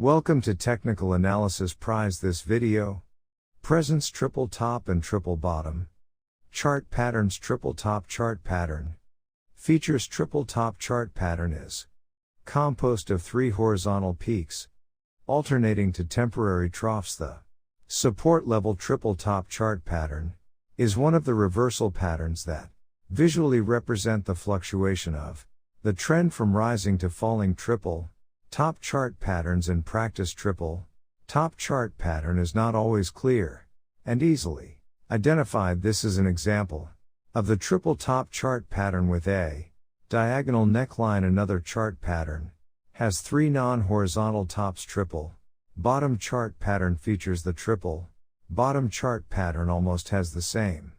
Welcome to Technical Analysis. Prize this video. Presents triple top and triple bottom. Chart patterns. Triple top chart pattern. Features. Triple top chart pattern is composed of three horizontal peaks, alternating to temporary troughs. The support level triple top chart pattern is one of the reversal patterns that visually represent the fluctuation of the trend from rising to falling. Triple top chart patterns in practice. Triple top chart pattern is not always clear and easily identified. This is an example of the triple top chart pattern with a diagonal neckline. Another chart pattern has three non-horizontal tops. Triple bottom chart pattern features the triple bottom chart pattern almost has the same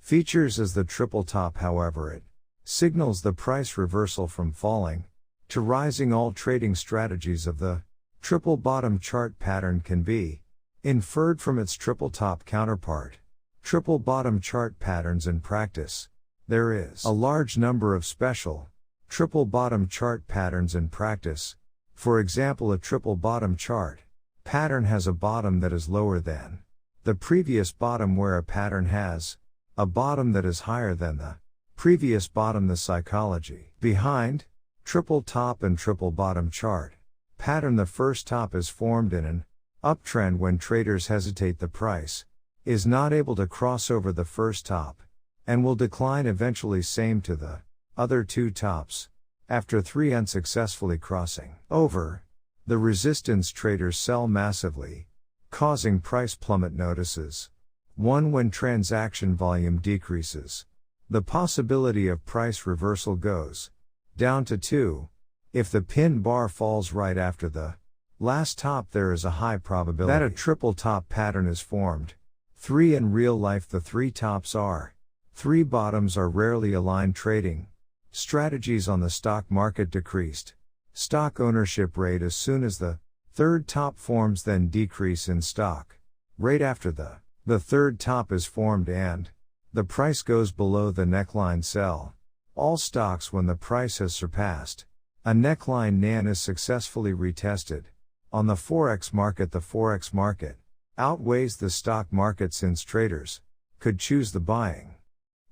features as the triple top. However, it signals the price reversal from falling to rising. All trading strategies of the triple bottom chart pattern can be inferred from its triple top counterpart. Triple bottom chart patterns in practice. There is a large number of special triple bottom chart patterns in practice. For example, a triple bottom chart pattern has a bottom that is lower than the previous bottom, where a pattern has a bottom that is higher than the previous bottom. The psychology behind triple top and triple bottom chart pattern: the first top is formed in an uptrend when traders hesitate. The price is not able to cross over the first top and will decline eventually. Same to the other two tops. After three unsuccessfully crossing over the resistance, traders sell massively, causing price plummet. Notices 1. When transaction volume decreases, the possibility of price reversal goes down to 2. If the pin bar falls right after the last top, there is a high probability that a triple top pattern is formed. 3. In real life, the three tops are three bottoms are rarely aligned. Trading strategies on the stock market decreased stock ownership rate as soon as the third top forms, then decrease in stock rate after the third top is formed and the price goes below the neckline. Sell all stocks when the price has surpassed a neckline. NAN is successfully retested on the Forex market. The Forex market outweighs the stock market since traders could choose the buying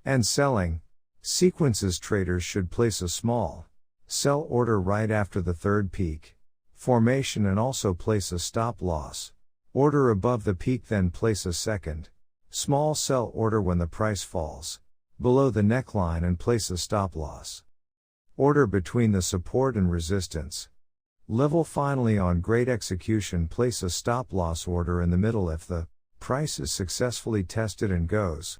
and selling sequences. Traders should place a small sell order right after the third peak formation and also place a stop loss order above the peak, then place a second small sell order when the price falls below the neckline and place a stop loss order between the support and resistance level. Finally, on great execution, place a stop loss order in the middle if the price is successfully tested and goes